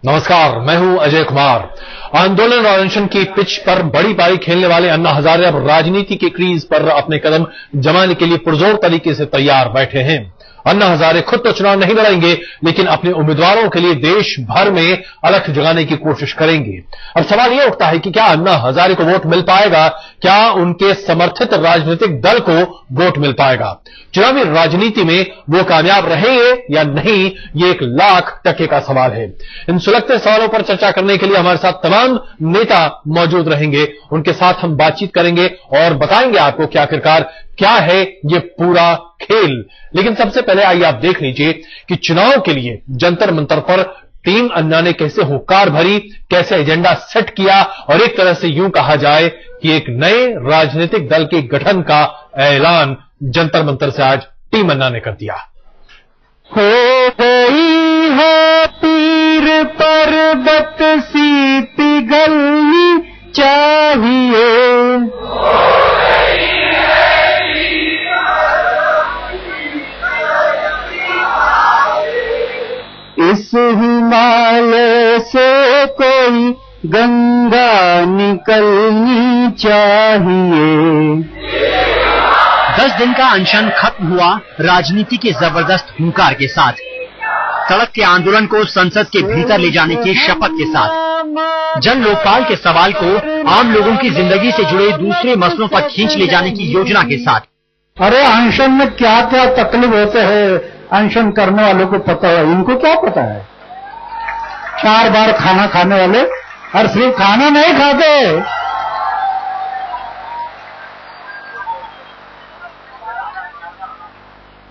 नमस्कार, मैं हूं अजय कुमार। आंदोलन और अनशन की पिच पर बड़ी पारी खेलने वाले अन्ना हजारे अब राजनीति के क्रीज पर अपने कदम जमाने के लिए पुरजोर तरीके से तैयार बैठे हैं। अन्ना हजारे खुद तो चुनाव नहीं लड़ेंगे, लेकिन अपने उम्मीदवारों के लिए देश भर में अलख जगाने की कोशिश करेंगे। अब सवाल यह उठता है कि क्या अन्ना हजारे को वोट मिल पाएगा? क्या उनके समर्थित राजनीतिक दल को वोट मिल पाएगा? चुनावी राजनीति में वो कामयाब रहेंगे या नहीं, ये 1,00,000 टके का सवाल है। इन सुलगते सवालों पर चर्चा करने के लिए हमारे साथ तमाम नेता मौजूद रहेंगे। उनके साथ हम बातचीत करेंगे और बताएंगे आपको कि आखिरकार क्या है ये पूरा खेल। लेकिन सबसे पहले आइए आप देख लीजिए कि चुनाव के लिए जंतर मंतर पर टीम अन्ना ने कैसे हुंकार भरी, कैसे एजेंडा सेट किया और एक तरह से यूं कहा जाए कि एक नए राजनीतिक दल के गठन का ऐलान जंतर मंतर से आज टीम अन्ना ने कर दिया। हो गई है पीर पर्वत सी पिघलनी चाहिए, इस हिमालय से कोई गंगा निकलनी चाहिए। 10 दिन का अनशन खत्म हुआ राजनीति के जबरदस्त हुंकार के साथ, सड़क के आंदोलन को संसद के भीतर ले जाने की शपथ के साथ, जन लोकपाल के सवाल को आम लोगों की जिंदगी से जुड़े दूसरे मसलों पर खींच ले जाने की योजना के साथ। अरे अनशन में क्या क्या तकलीफ होते हैं अनशन करने वालों को पता है, इनको क्या पता है? 4 बार खाना खाने वाले और सिर्फ खाना नहीं खाते,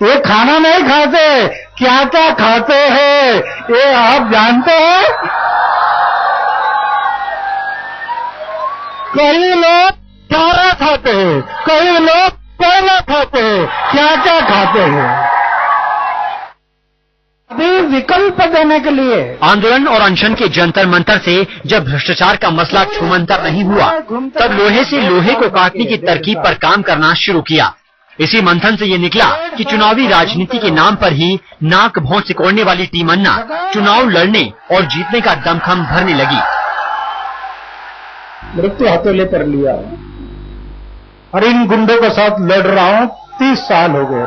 ये खाना नहीं खाते, क्या क्या खाते हैं ये आप जानते हैं? कई लोग चारा खाते हैं, कई लोग कोयला खाते हैं, क्या क्या खाते हैं? अभी विकल्प देने के लिए आंदोलन और अनशन के जंतर मंतर से जब भ्रष्टाचार का मसला छूमंतर नहीं हुआ, तब लोहे से लोहे को काटने की तरकीब पर काम करना शुरू किया। इसी मंथन से ये निकला कि चुनावी राजनीति के नाम पर ही नाक भौं सिकोड़ने वाली टीम अन्ना चुनाव लड़ने और जीतने का दमखम भरने लगी। मृत्यु हथेली पर लिया और इन गुंडों के साथ लड़ रहा हूं, 30 साल हो गए,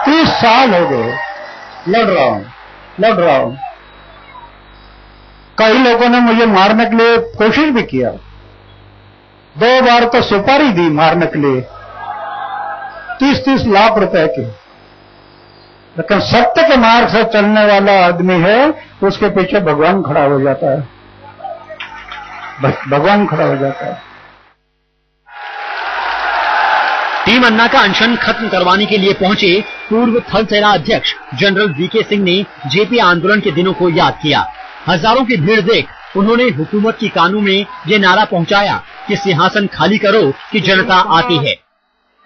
30 साल हो गए लड़ रहा हूं। कई लोगों ने मुझे मारने के लिए कोशिश भी किया, 2 बार तो सुपारी दी मारने के लिए 30-30 लाख रुपए की। लेकिन सत्य के मार्ग से चलने वाला आदमी है, उसके पीछे भगवान खड़ा हो जाता है, भगवान खड़ा हो जाता है। टीम अन्ना का अनशन खत्म करवाने के लिए पहुंचे पूर्व थल सेना अध्यक्ष जनरल वीके सिंह ने जेपी आंदोलन के दिनों को याद किया। हजारों की भीड़ देख उन्होंने हुकूमत की कानों में ये नारा पहुंचाया कि सिंहासन खाली करो कि जनता आती है।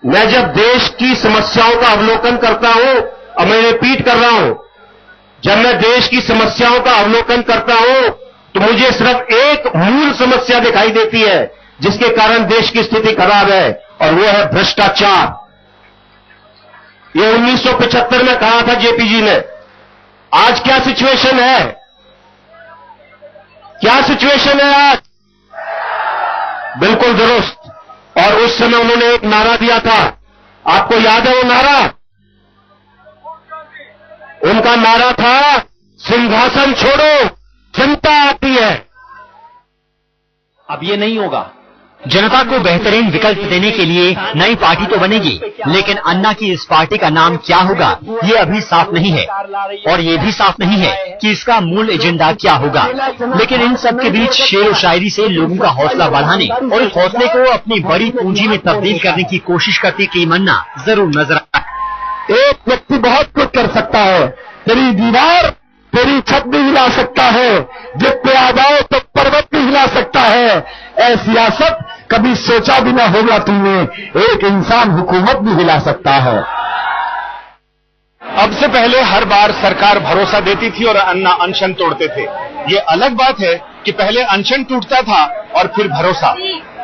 मैं जब देश की समस्याओं का अवलोकन करता हूं, और मैं रिपीट कर रहा हूं, जब मैं देश की समस्याओं का अवलोकन करता हूं तो मुझे सिर्फ एक मूल समस्या दिखाई देती है जिसके कारण देश की स्थिति खराब है, और वो है भ्रष्टाचार। ये 1975 में कहा था जेपी जी ने। आज क्या सिचुएशन है? क्या सिचुएशन है आज? बिल्कुल दुरुस्त। और उस समय उन्होंने एक नारा दिया था, आपको याद है वो नारा? उनका नारा था, सिंहासन छोड़ो जनता आती है। अब ये नहीं होगा। जनता को बेहतरीन विकल्प देने के लिए नई पार्टी तो बनेगी, लेकिन अन्ना की इस पार्टी का नाम क्या होगा ये अभी साफ नहीं है, और ये भी साफ नहीं है कि इसका मूल एजेंडा क्या होगा। लेकिन इन सब के बीच शेर व शायरी से लोगों का हौसला बढ़ाने और इस हौसले को अपनी बड़ी पूंजी में तब्दील करने की कोशिश करती टीम अन्ना जरूर नजर आए। एक व्यक्ति बहुत कुछ कर सकता है, तेरी दीवार तेरी छत भी हिला सकता है, जब पे आ जाओ तो पर्वत भी हिला सकता है। ऐ सियासत कभी सोचा भी ना होगा तुमने, एक इंसान हुकूमत भी हिला सकता है। अब से पहले हर बार सरकार भरोसा देती थी और अन्ना अनशन तोड़ते थे। ये अलग बात है कि पहले अनशन टूटता था और फिर भरोसा,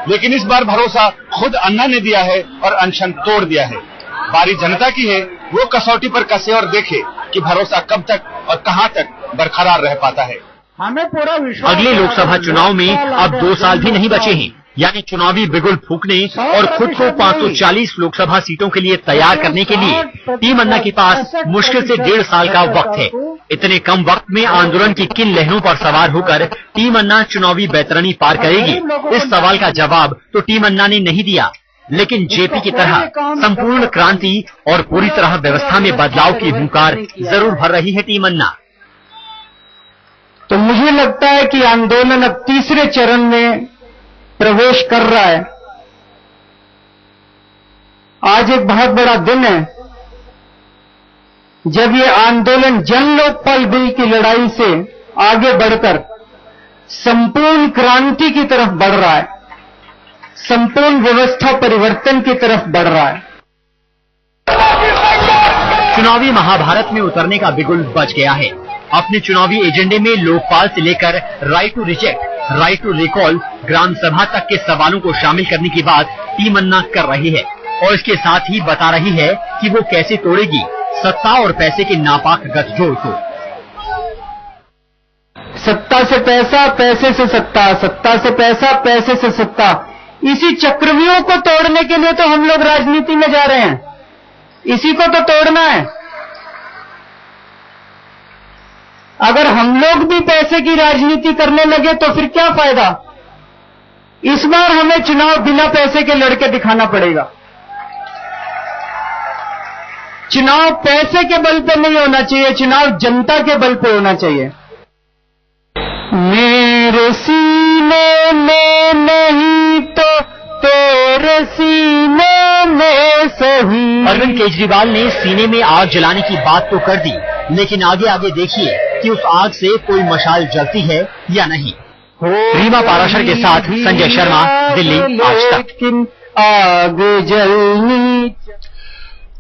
लेकिन इस बार भरोसा खुद अन्ना ने दिया है और अनशन तोड़ दिया है। बारी जनता की है, वो कसौटी पर कसे और देखे कि भरोसा कब तक और कहां तक बरकरार रह पाता है। हमें पूरा विश्वास अगले लोकसभा चुनाव में अब 2 साल भी नहीं बचे हैं, यानी चुनावी बिगुल फूंकने और खुद को 540 लोकसभा सीटों के लिए तैयार करने के लिए टीम अन्ना के पास मुश्किल से 1.5 साल का वक्त है। इतने कम वक्त में आंदोलन की किन लहरों पर सवार होकर टीम अन्ना चुनावी बैतरणी पार करेगी, इस सवाल का जवाब तो टीम अन्ना ने नहीं दिया, लेकिन जेपी की तरह संपूर्ण क्रांति और पूरी तरह व्यवस्था में बदलाव की हुंकार जरूर भर रही है टीम अन्ना। तो मुझे लगता है कि आंदोलन अब तीसरे चरण में प्रवेश कर रहा है। आज एक बहुत बड़ा दिन है जब ये आंदोलन जन लोकपाल बिल की लड़ाई से आगे बढ़कर संपूर्ण क्रांति की तरफ बढ़ रहा है, संपूर्ण व्यवस्था परिवर्तन की तरफ बढ़ रहा है। चुनावी महाभारत में उतरने का बिगुल बज गया है। अपने चुनावी एजेंडे में लोकपाल से लेकर right to reject, right to recall, gram sabha तक के सवालों को शामिल करने की बात टीम अन्ना कर रही है और इसके साथ ही बता रही है कि वो कैसे तोड़ेगी सत्ता और पैसे के नापाक गठजोड़ को। सत्ता से पैसा, पैसे से सत्ता, सत्ता से पैसा, पैसे से सत्ता, इसी चक्रव्यूह को तोड़ने के लिए तो हम लोग राजनीति में जा रहे हैं। इसी को तो तोड़ना है। अगर हम लोग भी पैसे की राजनीति करने लगे तो फिर क्या फायदा। इस बार हमें चुनाव बिना पैसे के लड़के दिखाना पड़ेगा। चुनाव पैसे के बल पे नहीं होना चाहिए, चुनाव जनता के बल पे होना चाहिए। मेरे सीने में नहीं तो तेरे सीने में सही। अरविंद केजरीवाल ने सीने में आग जलाने की बात तो कर दी, लेकिन आगे आगे देखिए कि उस आग से कोई मशाल जलती है या नहीं। रीमा पाराशर के साथ संजय शर्मा, दिल्ली आज तक। आग जलनी।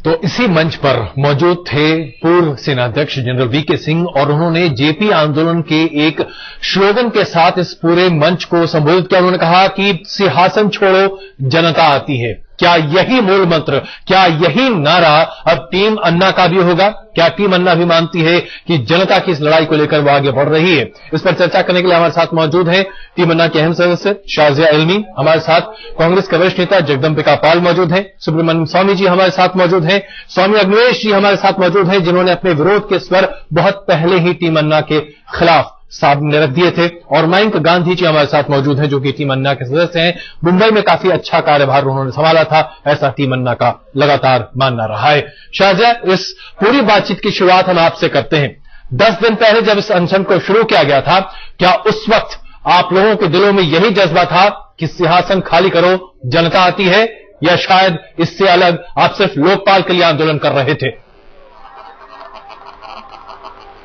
तो इसी मंच पर मौजूद थे पूर्व सेनाध्यक्ष जनरल वीके सिंह और उन्होंने जेपी आंदोलन के एक स्लोगन के साथ इस पूरे मंच को संबोधित किया। उन्होंने कहा कि सिंहासन छोड़ो, जनता आती है। क्या यही मूल मंत्र, क्या यही नारा अब टीम अन्ना का भी होगा? क्या टीम अन्ना भी मानती है कि जनता की इस लड़ाई को लेकर वो आगे बढ़ रही है? इस पर चर्चा करने के लिए हमारे साथ मौजूद हैं टीम अन्ना के अहम सदस्य शाजिया इल्मी, हमारे साथ कांग्रेस के वरिष्ठ नेता जगदम्बिका पाल मौजूद हैं, सुब्रमण्यम स्वामी जी हमारे साथ मौजूद हैं, स्वामी अग्निवेश जी हमारे साथ मौजूद हैं, जिन्होंने अपने विरोध के स्वर बहुत पहले ही टीम अन्ना के खिलाफ सामने रख दिए थे, और मयंक गांधी जी हमारे साथ मौजूद हैं जो कि टीम अन्ना के सदस्य हैं। मुंबई में काफी अच्छा कार्यभार उन्होंने संभाला था, ऐसा टीम अन्ना का लगातार मानना रहा है। शाहजहा, इस पूरी बातचीत की शुरुआत हम आपसे करते हैं। 10 दिन पहले जब इस अनशन को शुरू किया गया था, क्या उस वक्त आप लोगों के दिलों में यही जज्बा था कि सिंहासन खाली करो, जनता आती है, या शायद इससे अलग आप सिर्फ लोकपाल के लिए आंदोलन कर रहे थे?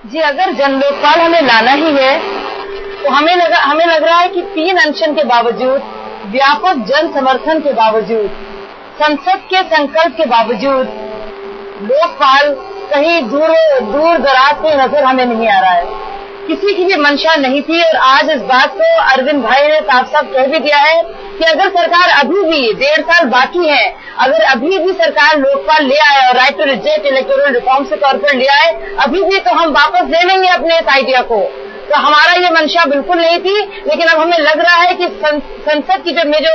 जी, अगर जन लोकपाल हमें लाना ही है तो हमें लग रहा है कि 3 अनशन के बावजूद, व्यापक जन समर्थन के बावजूद, संसद के संकल्प के बावजूद लोकपाल कहीं दूर दराज से नजर हमें नहीं आ रहा है। किसी की भी मंशा नहीं थी और आज इस बात को अरविंद भाई ने साफ साफ कह भी दिया है कि अगर सरकार अभी भी 1.5 साल बाकी है, अगर अभी भी सरकार लोकपाल ले आए और right to reject electoral reform से तौर पर ले आए अभी भी, तो हम वापस ले लेंगे अपने इस आइडिया को। तो हमारा ये मंशा बिल्कुल नहीं थी, लेकिन अब हमें लग रहा है कि संसद की जब में जो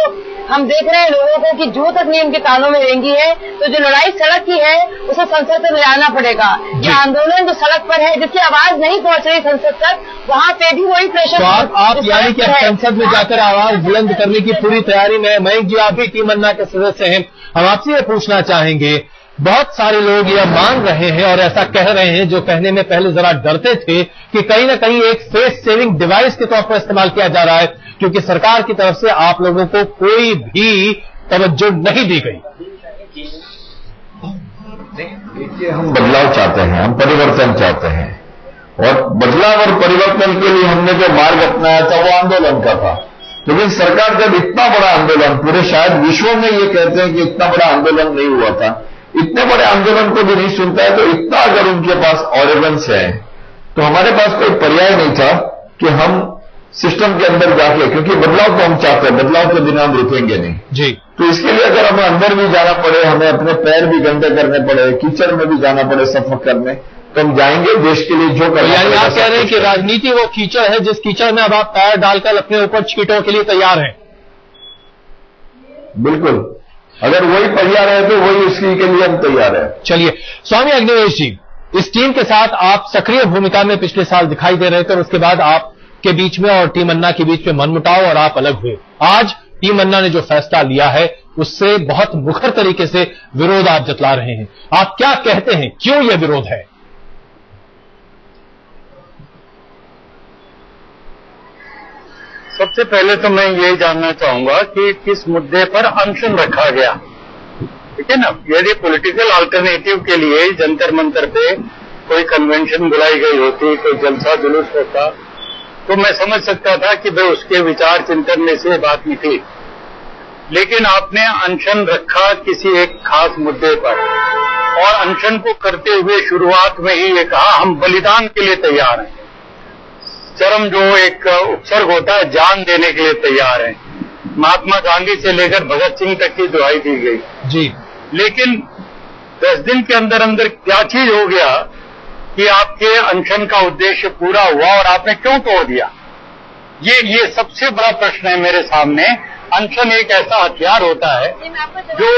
हम देख रहे हैं लोगों को कि जो तक नियम के कानों में रेंगी है, तो जो लड़ाई सड़क की है उसे संसद तक ले आना पड़ेगा। ये आंदोलन जो सड़क पर है, जिसकी आवाज नहीं पहुंच रही संसद तक, वहाँ पे भी वही प्रेशर। तो आप यानी कि संसद में जाकर आवाज बुलंद करने की पूरी तैयारी में। मयंक जी, आप भी टीम अन्ना के सदस्य हैं, हम आपसे ये पूछना चाहेंगे, बहुत सारे लोग यह मान रहे हैं और ऐसा कह रहे हैं, जो कहने में पहले जरा डरते थे, कि कहीं ना कहीं एक फेस सेविंग डिवाइस के तौर पर इस्तेमाल किया जा रहा है, क्योंकि सरकार की तरफ से आप लोगों को कोई भी तवज्जो नहीं दी गई। देखिए, हम बदलाव चाहते हैं, हम परिवर्तन चाहते हैं, और बदलाव और परिवर्तन के लिए हमने जो मार्ग अपनाया था वो आंदोलन का था। लेकिन सरकार जब इतना बड़ा आंदोलन, पूरे शायद विश्व में ये कहते हैं कि इतना बड़ा आंदोलन नहीं हुआ था, इतने बड़े आंदोलन को भी नहीं सुनता है, तो इतना अगर उनके पास ऑर्डिनेंस है तो हमारे पास कोई पर्याय नहीं था कि हम सिस्टम के अंदर जाके, क्योंकि बदलाव तो हम चाहते हैं, बदलाव के बिना हम रुकेंगे नहीं जी। तो इसके लिए अगर हमें अंदर भी जाना पड़े, हमें अपने पैर भी गंदे करने पड़े, कीचड़ में भी जाना पड़े सफर करने, तो हम जाएंगे देश के लिए जो तो यानी आप कह रहे हैं कि राजनीति वो कीचड़ है जिस कीचड़ में अब आप पैर डालकर अपने ऊपर छींटों के लिए तैयार हैं। बिल्कुल, अगर वही तैयार है तो वही उसके लिए हम तैयार हैं। चलिए स्वामी अग्निवेश जी, इस टीम के साथ आप सक्रिय भूमिका में पिछले साल दिखाई दे रहे थे और उसके बाद आपके बीच में और टीम अन्ना के बीच में मनमुटाव और आप अलग हुए। आज टीम अन्ना ने जो फैसला लिया है उससे बहुत मुखर तरीके से विरोध आप जतला रहे हैं। आप क्या कहते हैं, क्यों यह विरोध है? सबसे पहले तो मैं ये जानना चाहूंगा कि किस मुद्दे पर अनशन रखा गया, ठीक है ना। यदि पॉलिटिकल अल्टरनेटिव के लिए जंतर मंतर पे कोई कन्वेंशन बुलाई गई होती, कोई जलसा जुलूस होता, तो मैं समझ सकता था कि भाई उसके विचार चिंतन में से बात निकली। लेकिन आपने अनशन रखा किसी एक खास मुद्दे पर और अनशन को करते हुए शुरुआत में ही ये कहा हम बलिदान के लिए तैयार हैं। चरम जो एक उपसर्ग होता है, जान देने के लिए तैयार हैं। महात्मा गांधी से लेकर भगत सिंह तक की दुहाई दी गई जी। लेकिन 10 दिन के अंदर अंदर क्या चीज हो गया कि आपके अनशन का उद्देश्य पूरा हुआ और आपने क्यों तोड़ दिया? ये सबसे बड़ा प्रश्न है मेरे सामने। अनशन एक ऐसा हथियार होता है जो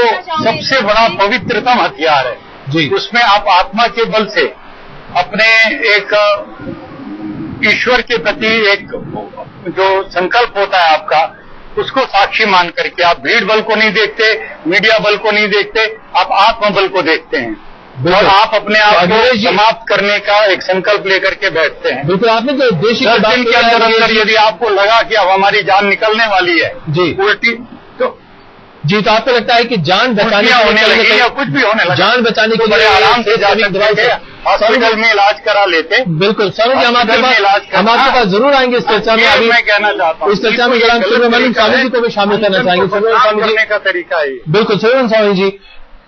सबसे बड़ा पवित्रतम हथियार है जी। उसमें आप आत्मा के बल से अपने एक ईश्वर के प्रति एक जो संकल्प होता है आपका, उसको साक्षी मान करके आप भीड़ बल को नहीं देखते, मीडिया बल को नहीं देखते, आप आत्म बल को देखते हैं और आप अपने आप को समाप्त करने का एक संकल्प लेकर के बैठते हैं। बिल्कुल, आपने जो उद्देश्य की बात के अंदर अंदर यदि आपको लगा कि अब हमारी जान निकलने वाली है जी उल्टी तो आपको लगता है कि जान बचाने होने लगी या कुछ भी होने लगा, जान बचाने के बड़े आराम से जा सकते थे, हॉस्पिटल में इलाज करा लेते। बिल्कुल स्वामी जी, हम आपके पास जरूर आएंगे इस चर्चा में। अभी मैं कहना चाहता हूँ इस चर्चा में सुब्रमण्यम स्वामी जी को भी शामिल करना चाहेंगे। करने का तरीका है बिल्कुल सुब्रमण्यम स्वामी जी,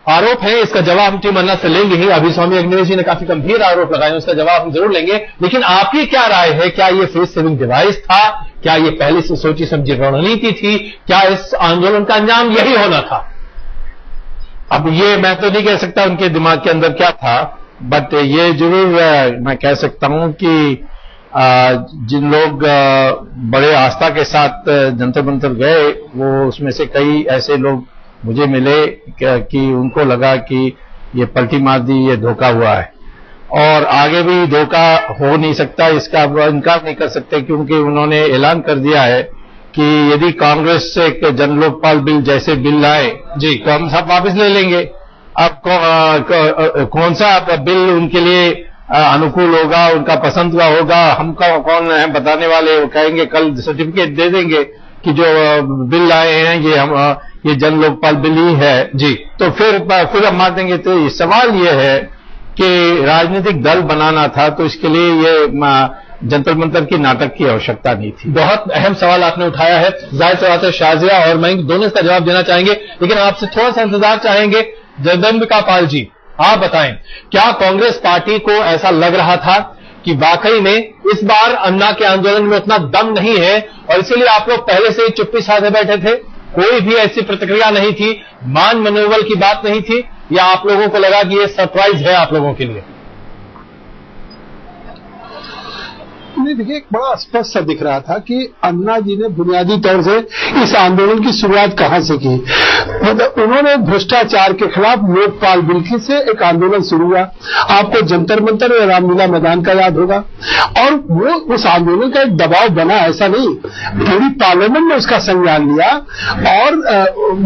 आरोप है, इसका जवाब हम टीम अन्ना से लेंगे ही। अभी स्वामी अग्निवेश जी ने काफी गंभीर आरोप लगाए, उसका जवाब हम जरूर लेंगे। लेकिन आपकी क्या राय है, क्या ये फेस सेविंग डिवाइस था, क्या ये पहले से सोची समझी रणनीति थी, क्या इस आंदोलन का अंजाम यही होना था? अब ये मैं तो नहीं कह सकता उनके दिमाग के अंदर क्या था, बट ये जरूर मैं कह सकता हूं कि जिन लोग बड़े आस्था के साथ जंतर मंतर गए, वो उसमें से कई ऐसे लोग मुझे मिले कि उनको लगा कि ये पलटी मार दी, ये धोखा हुआ है और आगे भी धोखा हो नहीं सकता, इसका इनकार नहीं कर सकते, क्योंकि उन्होंने ऐलान कर दिया है कि यदि कांग्रेस से एक जन लोकपाल बिल जैसे बिल लाए जी तो हम सब वापस ले लेंगे। अब कौन सा बिल उनके लिए अनुकूल होगा, उनका पसंद का होगा, हम कौन है बताने वाले? वो कहेंगे कल सर्टिफिकेट दे देंगे कि जो बिल लाए हैं ये जन लोकपाल बिल ही है जी, तो फिर हम मान देंगे। तो ये सवाल ये है कि राजनीतिक दल बनाना था तो इसके लिए ये जंतर मंतर की नाटक की आवश्यकता नहीं थी। बहुत अहम सवाल आपने उठाया है, जाहिर सी बात है शाजिया और मैं दोनों इसका जवाब देना चाहेंगे, लेकिन आपसे थोड़ा सा इंतजार चाहेंगे। जगदम्बिका पाल जी, आप बताएं, क्या कांग्रेस पार्टी को ऐसा लग रहा था कि वाकई में इस बार अन्ना के आंदोलन में उतना दम नहीं है और इसीलिए आप लोग पहले से ही चुप्पी साधे बैठे थे, कोई भी ऐसी प्रतिक्रिया नहीं थी, मान मनोबल की बात नहीं थी, या आप लोगों को लगा कि ये सरप्राइज है आप लोगों के लिए? नहीं, देखिए एक बड़ा स्पष्ट सा दिख रहा था कि अन्ना जी ने बुनियादी तौर से इस आंदोलन की शुरुआत कहां से की। मतलब उन्होंने भ्रष्टाचार के खिलाफ लोकपाल बिल से एक आंदोलन शुरू हुआ, आपको जंतर मंतर और रामलीला मैदान का याद होगा, और वो उस आंदोलन का एक दबाव बना, ऐसा नहीं, पूरी पार्लियामेंट ने उसका संज्ञान लिया और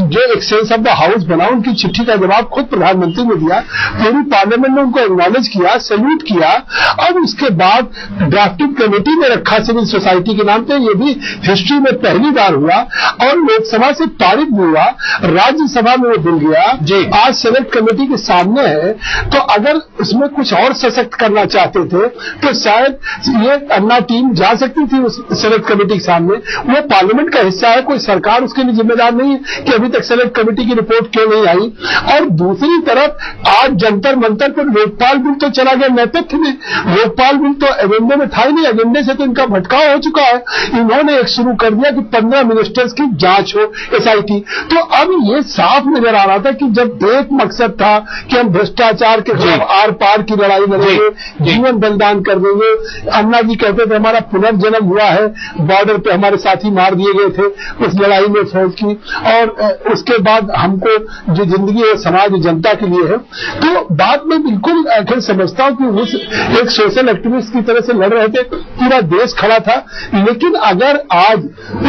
जो एक्सचेंज ऑफ द हाउस बना, उनकी चिट्ठी का जवाब खुद प्रधानमंत्री ने दिया, पूरी पार्लियामेंट ने उनको एक्नॉलेज किया, सैल्यूट किया और उसके बाद ड्राफ्टिंग कमेटी में रखा सिविल सोसाइटी के नाम पे। ये भी हिस्ट्री में पहली बार हुआ और लोकसभा से पारित भी हुआ, राज्यसभा में वो बिल गया जी, आज सेलेक्ट कमेटी के सामने है। तो अगर उसमें कुछ और सशक्त करना चाहते थे तो शायद ये अन्ना टीम जा सकती थी उस सेलेक्ट कमेटी के सामने। वो पार्लियामेंट का हिस्सा है, कोई सरकार उसके लिए जिम्मेदार नहीं है कि अभी तक सेलेक्ट कमेटी की रिपोर्ट क्यों नहीं आई। और दूसरी तरफ आज जंतर मंतर पर लोकपाल बिल तो चला गया नेपथ्य में, लोकपाल बिल तो एजेंडे में था ही नहीं, एजेंडे से तो इनका भटकाव हो चुका है। इन्होंने एक शुरू कर दिया कि 15 मिनिस्टर्स की जांच हो, SIT। तो अब ये साफ नजर आ रहा था कि जब एक मकसद था कि हम भ्रष्टाचार के खिलाफ आर पार की लड़ाई लड़ेंगे, जीवन बलिदान कर देंगे। अन्ना जी कहते थे हमारा पुनर्जन्म हुआ है, बॉर्डर पे हमारे साथी मार दिए गए थे उस लड़ाई में फौज की, और उसके बाद हमको जो जिंदगी है समाज जनता के लिए है। तो बात में बिल्कुल आखिर समझता हूं कि उस एक सोशल एक्टिविस्ट की तरह से लड़ रहे थे, पूरा देश खड़ा था। लेकिन अगर आज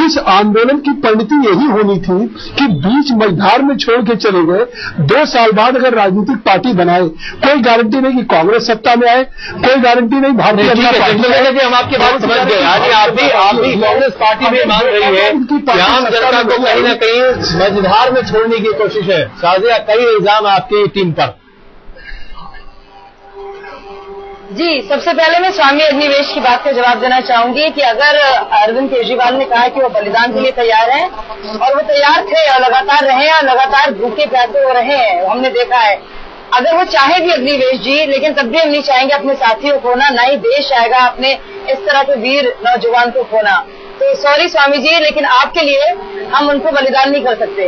इस आंदोलन की परिणति यही होनी थी कि बीच मझधार में छोड़ के चले गए, 2 साल बाद अगर राजनीतिक पार्टी बनाए, कोई गारंटी नहीं कि कांग्रेस सत्ता में आए, कोई गारंटी नहीं भारतीय जनता पार्टी। हम आपकी बात समझ गए। आज आप भी कांग्रेस पार्टी भी मान रही है कि आम जनता को कहीं न कहीं मझधार में छोड़ने की कोशिश है। शाजिया, कई इल्जाम आपकी टीम पर। जी, सबसे पहले मैं स्वामी अग्निवेश की बात का जवाब देना चाहूंगी कि अगर अरविंद केजरीवाल ने कहा कि वो बलिदान के लिए तैयार हैं, और वो तैयार थे और लगातार रहे हैं, लगातार भूखे प्यासे हो रहे हैं, हमने देखा है। अगर वो चाहे भी अग्निवेश जी, लेकिन तब भी हम नहीं चाहेंगे अपने साथियों को खोना, ना ही देश चाहेगा अपने इस तरह के वीर नौजवान को खोना। तो सॉरी स्वामी जी, लेकिन आपके लिए हम उनको बलिदान नहीं कर सकते,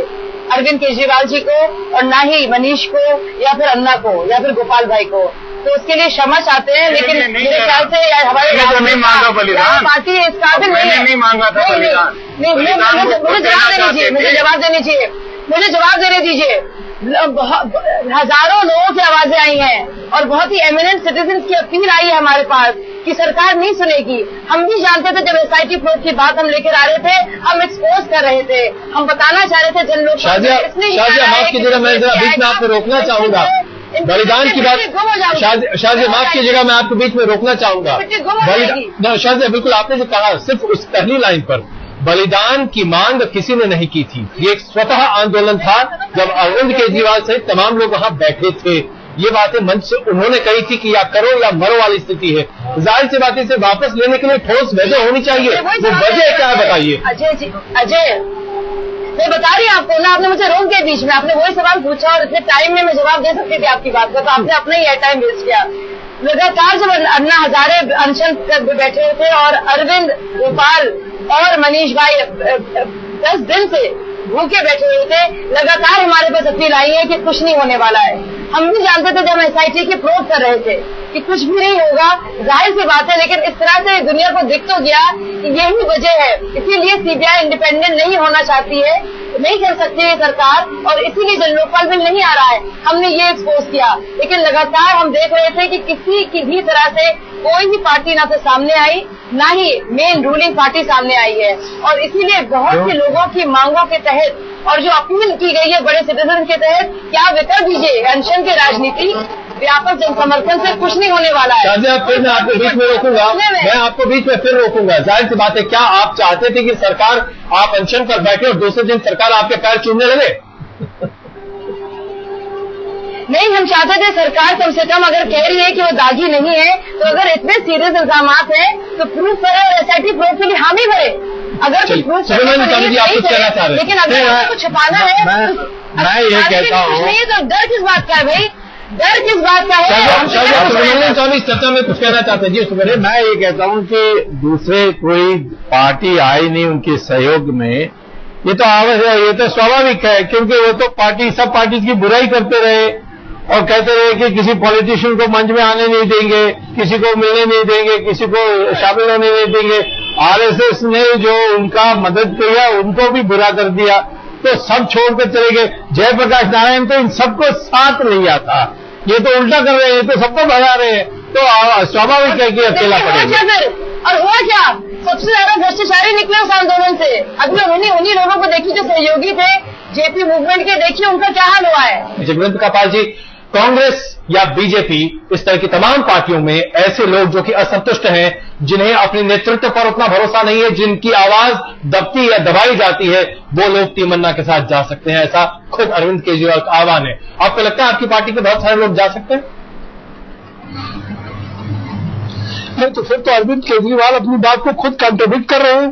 अरविंद केजरीवाल जी को, और ना ही मनीष को या फिर अन्ना को या फिर गोपाल भाई को। तो उसके लिए क्षमा चाहते हैं, लेकिन मेरे ख्याल से हमारे पार्टी इस काबिल नहीं मांगा था बलिदान। मुझे जवाब देने दीजिए। हजारों लोगों की आवाजें आई हैं और बहुत ही एमिनेंट सिटीजन की अपील आई है हमारे पास कि सरकार नहीं सुनेगी। हम भी जानते थे जब SIT प्रोब की बात हम लेकर आ रहे थे, हम एक्सपोज कर रहे थे, हम बताना चाह रहे थे जन लोग। शाजिया, माफ कीजिएगा, मैं बीच में आपको रोकना चाहूंगा। बलिदान की बात, शाजिया माफ कीजिएगा, मैं आपको बीच में रोकना चाहूंगा। शाजिया, बिल्कुल आपने जो कहा, सिर्फ उस पहली लाइन पर बलिदान की मांग किसी ने नहीं की थी। ये एक स्वतः आंदोलन था जब अरविंद केजरीवाल सहित तमाम लोग वहां बैठे थे। ये बातें मंच से उन्होंने कही थी कि या करो या मरो वाली स्थिति है। जाहिर सी बात, इसे वापस लेने के लिए ठोस वजह होनी चाहिए। वो वजह क्या है बताइए। अजय, मैं बता रही हूँ आपको ना, आपने मुझे रोक दिया बीच में, आपने वही सवाल पूछा और इतने टाइम में मैं जवाब दे सकती थी आपकी बात का, तो आपने अपना ही टाइम वेस्ट किया। लगातार जब अन्ना हजारे अनशन पर बैठे हुए थे और अरविंद, गोपाल और मनीष भाई 10 दिन से भूखे बैठे हुए थे, लगातार हमारे पास अपील आई है कि कुछ नहीं होने वाला है। हम भी जानते थे जब SIT की प्रोब कर रहे थे कि कुछ भी नहीं होगा, जाहिर सी बात है, लेकिन इस तरह से दुनिया को दिख तो गया कि यही वजह है। इसीलिए CBI इंडिपेंडेंट नहीं होना चाहती है, नहीं कर सकती है सरकार, और इसीलिए जन लोकपाल बिल नहीं आ रहा है। हमने ये एक्सपोज किया, लेकिन लगातार हम देख रहे थे कि किसी की भी तरह से कोई भी पार्टी ना तो सामने आई, ना ही मेन रूलिंग पार्टी सामने आई है। और इसीलिए बहुत से लोगों की मांगों के तहत और जो अपील की गई है बड़े सिटीजन के तहत, क्या विकल्प दीजिए, अनशन की राजनीति, व्यापक जन समर्थन से कुछ नहीं होने वाला है। शाजिया, फिर मैं आपको बीच में रोकूंगा, मैं आपको बीच में फिर रोकूंगा। जाहिर सी बात है, क्या आप चाहते थे कि सरकार, आप अनशन पर बैठे और दूसरे दिन सरकार आपके पैर चूमने लगे? नहीं, हम चाहते थे सरकार कम से कम अगर कह रही है कि वो दागी नहीं है, तो अगर इतने सीरियस इल्जाम हैं तो प्रूफ करे और SIT प्रोब के लिए हामी भरे। अगर प्रूफ लेकिन अगर आपको छुपाना है, मैं ये कहता हूँ, तो डर किस बात का है भाई, डर किस बात का है? चर्चा में कुछ कहना चाहते हैं जी? सुबह मैं ये कहता हूँ कि दूसरे कोई पार्टी आई नहीं उनके सहयोग में, ये तो आवश्यक, ये तो स्वाभाविक है, क्योंकि वो तो पार्टी, सब पार्टी की बुराई करते रहे और कहते रहे कि किसी पॉलिटिशियन को मंच में आने नहीं देंगे, किसी को मिलने नहीं देंगे, किसी को शामिल होने नहीं देंगे। RSS ने जो उनका मदद किया उनको भी बुरा कर दिया, तो सब छोड़कर चले गए। जयप्रकाश नारायण तो इन सबको साथ लिया था, ये तो उल्टा कर रहे हैं, तो सबको भगा रहे हैं, तो स्वाभाविक है कि अकेला पड़ेगा। और हुआ क्या, सबसे ज्यादा भ्रष्टाचारी निकले उस आंदोलन से। अब उन्हीं लोगों को देखिए जो सहयोगी थे JP मूवमेंट के, देखिए उनका क्या हाल हुआ है। जगवंत कापाल जी, कांग्रेस या बीजेपी, इस तरह की तमाम पार्टियों में ऐसे लोग जो कि असंतुष्ट हैं, जिन्हें अपने नेतृत्व पर उतना भरोसा नहीं है, जिनकी आवाज दबती या दबाई जाती है, वो लोग तमन्ना के साथ जा सकते हैं, ऐसा खुद अरविंद केजरीवाल का आह्वान है। आपको लगता है आपकी पार्टी के बहुत सारे लोग जा सकते हैं? है तो फिर तो अरविंद केजरीवाल अपनी बात को खुद कॉन्ट्रडिक्ट कर रहे हैं।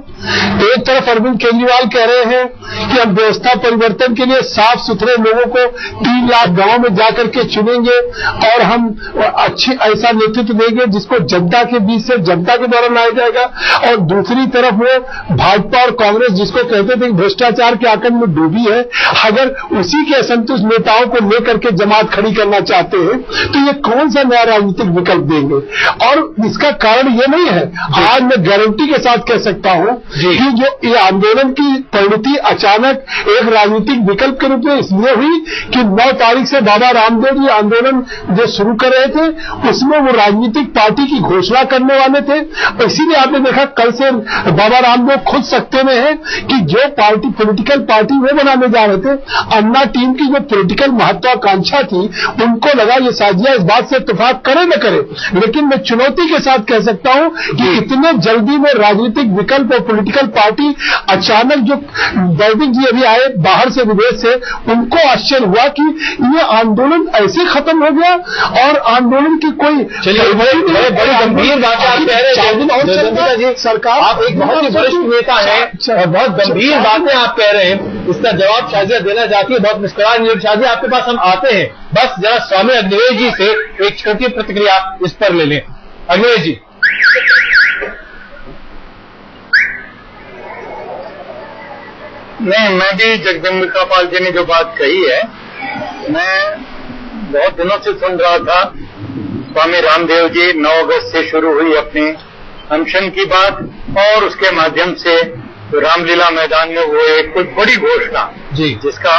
एक तरफ अरविंद केजरीवाल कह रहे हैं कि हम व्यवस्था परिवर्तन के लिए साफ सुथरे लोगों को 3 लाख गांव में जाकर के चुनेंगे और हम अच्छी ऐसा नेतृत्व देंगे जिसको जनता के बीच से जनता के द्वारा लाया जाएगा। और दूसरी तरफ वो भाजपा और कांग्रेस जिसको कहते थे कि भ्रष्टाचार के आकंद में डूबी है, अगर उसी के असंतुष्ट नेताओं को लेकर के जमात खड़ी करना चाहते हैं तो ये कौन सा नया राजनीतिक विकल्प देंगे। और इसका कारण ये नहीं है, आज मैं गारंटी के साथ कह सकता हूं कि जो ये आंदोलन की परिणति अचानक एक राजनीतिक विकल्प के रूप में इसलिए हुई कि 9 तारीख से बाबा रामदेव जी आंदोलन जो शुरू कर रहे थे उसमें वो राजनीतिक पार्टी की घोषणा करने वाले थे। इसीलिए आपने देखा कल से बाबा रामदेव खुद सत्ते में है कि जो पार्टी पॉलिटिकल पार्टी वो बनाने जा रहे थे, अन्ना टीम की जो पॉलिटिकल महत्वाकांक्षा थी उनको लगा ये साजिया इस बात से इत्तेफाक करे न करे। लेकिन मैं चुनौती के साथ कह सकता हूं कि इतने जल्दी में राजनीतिक विकल्प और पॉलिटिकल पार्टी अचानक जो दैविक जी अभी आए बाहर से विदेश से, उनको आश्चर्य हुआ कि ये आंदोलन ऐसे खत्म हो गया और आंदोलन की कोई बड़ी गंभीर बात आप कह रहे हैं सरकार। आप एक बहुत ही वरिष्ठ नेता हैं और बहुत गंभीर बातें आप कह रहे हैं, इसका जवाब शाजिया देना चाहती है। बहुत मुस्कुरा रही है शाजिया, आपके पास हम आते हैं, बस जरा स्वामी अग्निवेश जी से एक छोटी प्रतिक्रिया इस पर ले लें। अग्निवेश जी। नहीं, मैं भी जगदम्बिका पाल जी ने जो बात कही है, मैं बहुत दिनों से सुन रहा था। स्वामी रामदेव जी 9 अगस्त से शुरू हुई अपनी अनशन की बात और उसके माध्यम से रामलीला मैदान में वो एक कुछ बड़ी घोषणा जी, जिसका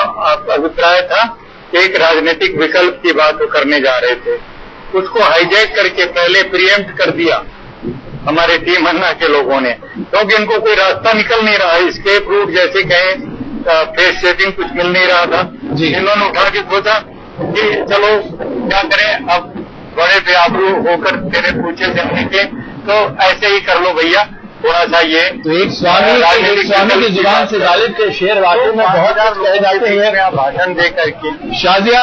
अभिप्राय था एक राजनीतिक विकल्प की बात वो करने जा रहे थे, उसको हाईजैक करके पहले प्रीएम्प्ट कर दिया हमारे टीम अन्ना के लोगों ने, क्योंकि इनको कोई रास्ता निकल नहीं रहा, स्केप रूट जैसे कहें, फेस सेटिंग कुछ मिल नहीं रहा था। इन्होंने उठा के सोचा कि चलो क्या करें, अब बड़े बेआबरू होकर तेरे पूछे से निकले तो ऐसे ही कर लो भैया, थोड़ा सा ये तो एक स्वामी की जुबान से जालिब के शेर वाकई में बहुत कहे जाते हैं भाषण दे करके। शाजिया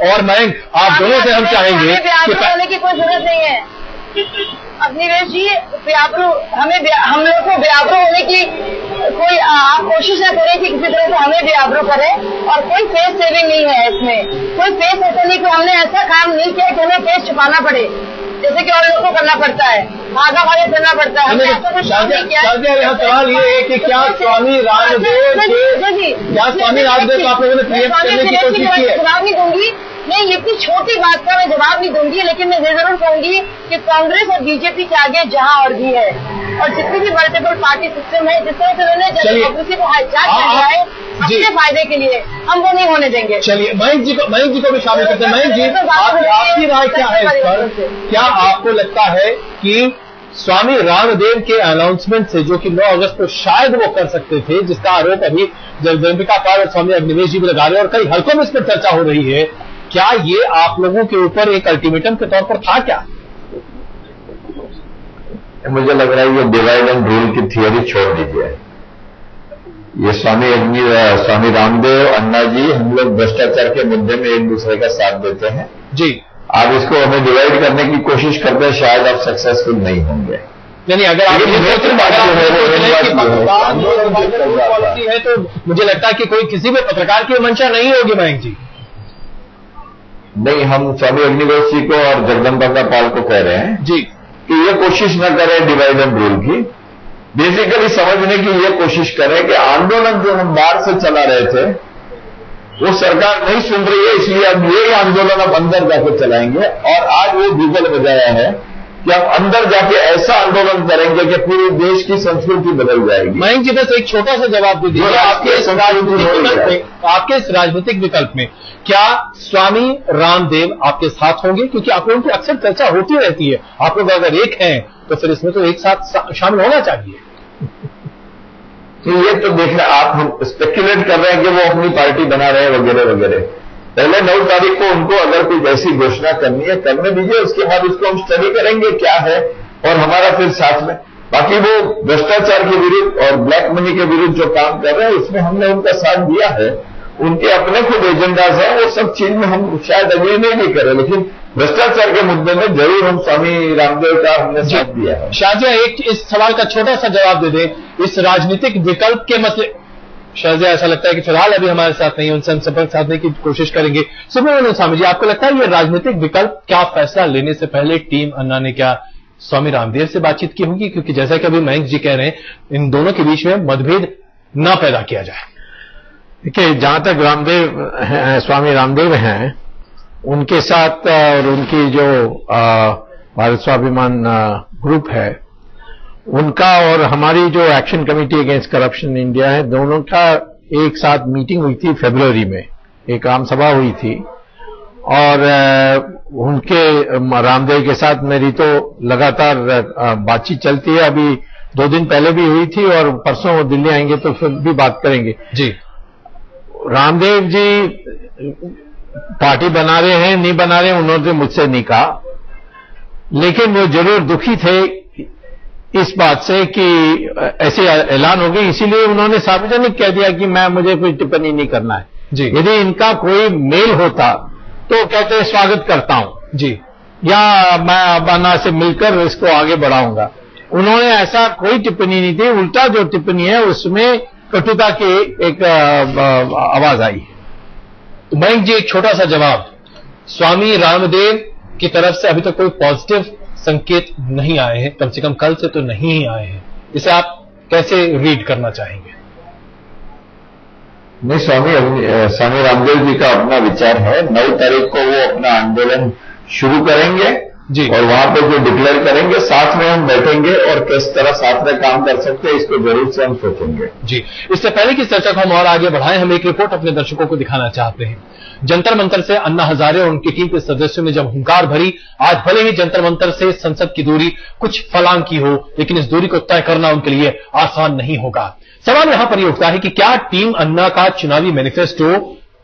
और मयंक, आप दोनों से हम चाहेंगे कि होने की कोई जरूरत नहीं है। अग्निवेश जी, बेआबरू हम लोग को बेआबरू होने की कोई आप कोशिश न करें कि किसी तरह से हमें बेआबरू करें, और कोई फेस सेविंग नहीं है इसमें। कोई फेस ऐसा नहीं कि हमने ऐसा काम नहीं किया कि हमें फेस छुपाना पड़े जैसे कि और लोगों को करना पड़ता है, भागा भागे करना पड़ता है। हमने ऐसा कुछ नहीं किया। यहाँ सवाल ये है कि क्या स्वामी रामदेव को आप लोगों ने प्रियम करने की कोशिश की है? जवाब नहीं दूंगी, नहीं, इतनी छोटी बात का मैं जवाब नहीं दूंगी, लेकिन मैं ये जरूर कहूंगी कि कांग्रेस और बीजेपी के आगे जहां और भी है, और जितनी भी मल्टीपल पार्टी सिस्टम है, जिस तरह से उन्होंने डेमोक्रेसी को हाईजैक कर दिया है अपने फायदे के लिए, हम वो नहीं होने देंगे। चलिए मयंक जी को भी शामिल करते हैं। मयंक जी, आपकी राय क्या है इस पर? क्या आपको लगता है कि स्वामी रामदेव के अनाउंसमेंट से, जो कि 9 अगस्त को शायद वो कर सकते थे, जिसका आरोप अभी जगदम्बिका पाल और स्वामी अग्निवेश जी भी लगा रहे हैं और कई हल्कों में इस पर चर्चा हो रही है, क्या ये आप लोगों के ऊपर एक अल्टीमेटम के तौर पर था क्या? मुझे लग रहा है ये डिवाइड एंड रूल की थियोरी छोड़ दीजिए। ये स्वामी रामदेव, अन्ना जी, हम लोग भ्रष्टाचार के मुद्दे में एक दूसरे का साथ देते हैं जी। आप इसको हमें डिवाइड करने की कोशिश करते हैं, शायद आप सक्सेसफुल नहीं होंगे। नहीं, अगर आप पॉलिसी है तो मुझे लगता है कि कोई किसी भी पत्रकार की मंशा नहीं होगी। मयंक जी, नहीं, हम स्वामी अग्निवेश जी को और जगदम्बिका पाल को कह रहे हैं जी कि ये कोशिश न करें डिवाइड एंड रूल की, बेसिकली समझने की ये कोशिश करें कि आंदोलन जो हम बाहर से चला रहे थे वो सरकार नहीं सुन रही है, इसलिए अब ये आंदोलन अब अंदर जाके चलाएंगे। और आज वो बिगल बजाया है कि हम अंदर जाके ऐसा आंदोलन करेंगे कि पूरे देश की संस्कृति बदल जाएगी। मयंक जी, बस एक छोटा सा जवाब दे दीजिए, आपके इस राजनीतिक विकल्प में क्या स्वामी रामदेव आपके साथ होंगे? क्योंकि आप लोगों की अक्सर चर्चा होती रहती है, आप लोग अगर एक हैं तो फिर इसमें तो एक साथ शामिल होना चाहिए। तो ये तो देखना, आप हम स्पेक्युलेट कर रहे हैं कि वो अपनी पार्टी बना रहे हैं वगैरह वगैरह। पहले 9 तारीख को उनको अगर कोई ऐसी घोषणा करनी है करने दीजिए, उसके बाद उसको हम स्टडी करेंगे क्या है और हमारा फिर साथ में। बाकी वो भ्रष्टाचार के विरुद्ध और ब्लैक मनी के विरुद्ध जो काम कर रहे हैं उसमें हमने उनका साथ दिया है, उनके अपने खुद एजेंडाज हैं, वो सब चीज में हम शायद अग्री नहीं करें, लेकिन भ्रष्टाचार के मुद्दे में जरूर हम स्वामी रामदेव का हमने साथ दिया है। शाहजिया, एक इस सवाल का छोटा सा जवाब दे दें, इस राजनीतिक विकल्प के मसले। शाहजिया, ऐसा लगता है कि फिलहाल अभी हमारे साथ नहीं है, उनसे हम संपर्क साधने की कोशिश करेंगे। सुब्रमण्यम स्वामी जी, आपको लगता है ये राजनीतिक विकल्प क्या फैसला लेने से पहले टीम अन्ना ने क्या स्वामी रामदेव से बातचीत की होगी? क्योंकि जैसा कि अभी मयंक जी कह रहे हैं, इन दोनों के बीच में मतभेद न पैदा किया जाए। देखिए, जहां तक स्वामी रामदेव हैं, उनके साथ और उनकी जो भारत स्वाभिमान ग्रुप है, उनका और हमारी जो action committee against corruption India है, दोनों का एक साथ मीटिंग हुई थी फरवरी में, एक आम सभा हुई थी। और उनके रामदेव के साथ मेरी तो लगातार बातचीत चलती है। अभी 2 दिन पहले भी हुई थी और परसों वो दिल्ली आएंगे तो फिर भी बात करेंगे। जी, रामदेव जी पार्टी बना रहे हैं नहीं बना रहे हैं, उन्होंने मुझसे नहीं कहा, लेकिन वो जरूर दुखी थे इस बात से कि ऐसे ऐलान हो गई, इसीलिए उन्होंने सार्वजनिक कह दिया कि मुझे कोई टिप्पणी नहीं करना है। जी, यदि इनका कोई मेल होता तो कहते हैं स्वागत करता हूं जी, या मैं अन्ना से मिलकर इसको आगे बढ़ाऊंगा। उन्होंने ऐसा कोई टिप्पणी नहीं दी, उल्टा जो टिप्पणी है उसमें कटुता की एक आवाज आई है। तो मयंक जी, एक छोटा सा जवाब, स्वामी रामदेव की तरफ से अभी तक कोई पॉजिटिव संकेत नहीं आए हैं, कम से कम कल से तो नहीं ही आए हैं, इसे आप कैसे रीड करना चाहेंगे? नहीं, स्वामी रामदेव जी का अपना विचार है। 9 तारीख को वो अपना आंदोलन शुरू करेंगे जी, और वहां पे जो डिक्लेयर करेंगे, साथ में हम बैठेंगे और किस तरह साथ में काम कर सकते हैं इसको जरूर से हम सोचेंगे। जी, इससे पहले कि चर्चा को हम और आगे बढ़ाएं, हम एक रिपोर्ट अपने दर्शकों को दिखाना चाहते हैं। जंतर मंतर से अन्ना हजारे और उनकी टीम के सदस्यों ने जब हुंकार भरी, आज भले ही जंतर मंतर से संसद की दूरी कुछ फलांग की हो, लेकिन इस दूरी को तय करना उनके लिए आसान नहीं होगा। सवाल यहां पर यह उठता है कि क्या टीम अन्ना का चुनावी मैनिफेस्टो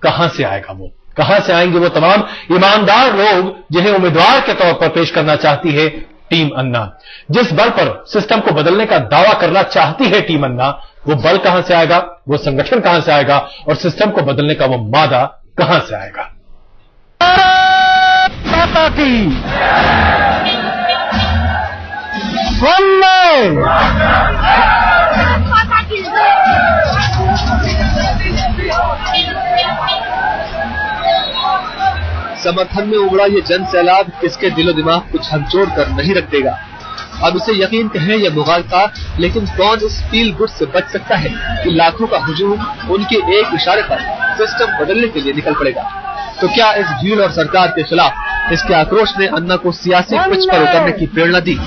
कहां से आएगा? वो कहां से आएंगे वो तमाम ईमानदार लोग जिन्हें उम्मीदवार के तौर पर पेश करना चाहती है टीम अन्ना? जिस बल पर सिस्टम को बदलने का दावा करना चाहती है टीम अन्ना, वो बल कहां से आएगा, वो संगठन कहां से आएगा और सिस्टम को बदलने का वो मादा कहां से आएगा? समर्थन में उमड़ा ये जन सैलाब किसके दिलो दिमाग को झकझोर कर नहीं रख देगा। अब इसे यकीन कहें या मुगालता, लेकिन कौन इस फील गुड से बच सकता है कि लाखों का हुजूम उनके एक इशारे पर सिस्टम बदलने के लिए निकल पड़ेगा? तो क्या इस भीड़ और सरकार के खिलाफ इसके आक्रोश ने अन्ना को सियासी पिच पर उतरने की प्रेरणा दी?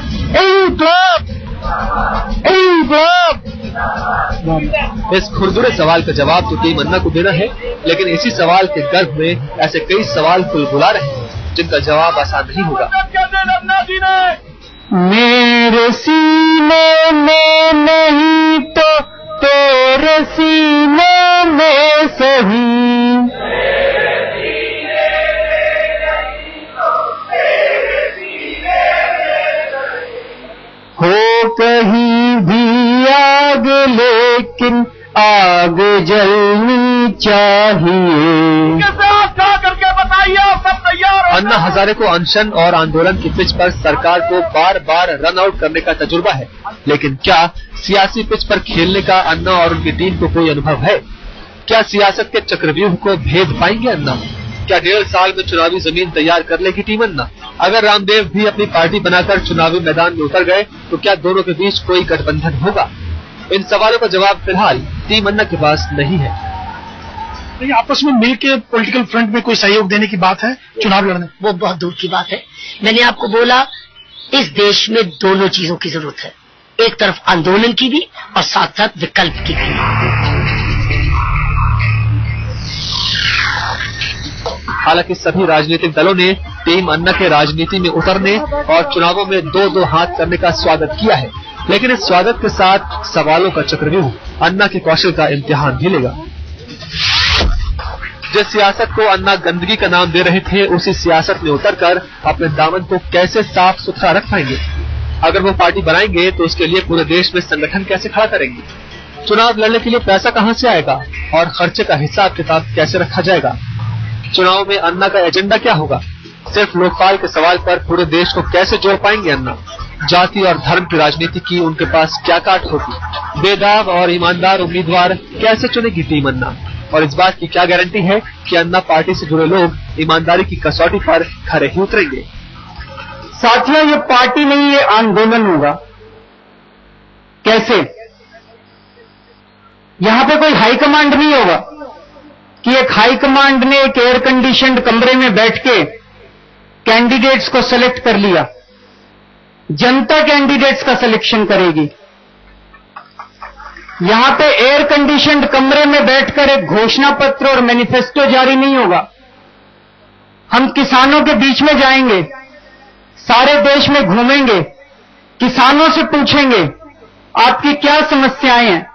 इस खुरदुरे सवाल का जवाब तो टीम अन्ना को देना है, लेकिन इसी सवाल के गर्भ में ऐसे कई सवाल बुलबुला रहे हैं जिनका जवाब आसान नहीं होगा। मेरे सीने में नहीं तो तेरे सीने में सही, हो कहीं भी आग लेकिन आग जलनी चाहिए। करके बताइए, सब तैयार। अन्ना हजारे को अनशन और आंदोलन की पिच पर सरकार को बार बार रन आउट करने का तजुर्बा है, लेकिन क्या सियासी पिच पर खेलने का अन्ना और उनकी टीम को कोई अनुभव है? क्या सियासत के चक्रव्यूह को भेद पाएंगे अन्ना? क्या 1.5 साल में चुनावी जमीन तैयार कर लेगी टीम अन्ना? अगर रामदेव भी अपनी पार्टी बनाकर चुनावी मैदान में उतर गए तो क्या दोनों के बीच कोई गठबंधन होगा? इन सवालों का जवाब फिलहाल टीम अन्ना के पास नहीं है। आपस में मिलकर पॉलिटिकल फ्रंट में कोई सहयोग देने की बात है चुनाव लड़ने? वो बहुत दूर की बात है। मैंने आपको बोला, इस देश में दोनों चीजों की जरूरत है, एक तरफ आंदोलन की भी और साथ साथ विकल्प की भी। हालांकि सभी राजनीतिक दलों ने टीम अन्ना के राजनीति में उतरने और चुनावों में 2-2 हाथ करने का स्वागत किया है, लेकिन इस स्वागत के साथ सवालों का चक्रव्यूह अन्ना के कौशल का इम्तिहान भी लेगा। जिस सियासत को अन्ना गंदगी का नाम दे रहे थे, उसी सियासत में उतरकर अपने दामन को कैसे साफ सुथरा रख पाएंगे? अगर वो पार्टी बनाएंगे तो उसके लिए पूरे देश में संगठन कैसे खड़ा करेंगे? चुनाव लड़ने के लिए पैसा कहां से आएगा? और खर्चे का हिसाब किताब कैसे रखा जाएगा? चुनाव में अन्ना का एजेंडा क्या होगा? सिर्फ लोकपाल के सवाल पर पूरे देश को कैसे जोड़ पाएंगे अन्ना? जाति और धर्म की राजनीति की उनके पास क्या काट होगी? बेदाग और ईमानदार उम्मीदवार कैसे चुनेगी टीम अन्ना? और इस बात की क्या गारंटी है कि अन्ना पार्टी से जुड़े लोग ईमानदारी की कसौटी पर खरे ही उतरेंगे? साथियों, ये पार्टी नहीं, ये आंदोलन होगा। कैसे? यहां पे कोई हाईकमांड नहीं होगा कि एक हाईकमांड ने एक एयर कंडीशनड कमरे में बैठ के कैंडिडेट्स को सेलेक्ट कर लिया। जनता कैंडिडेट्स का सिलेक्शन करेगी। यहां पे एयर कंडीशनड कमरे में बैठकर एक घोषणा पत्र और मैनिफेस्टो जारी नहीं होगा। हम किसानों के बीच में जाएंगे, सारे देश में घूमेंगे, किसानों से पूछेंगे आपकी क्या समस्याएं हैं,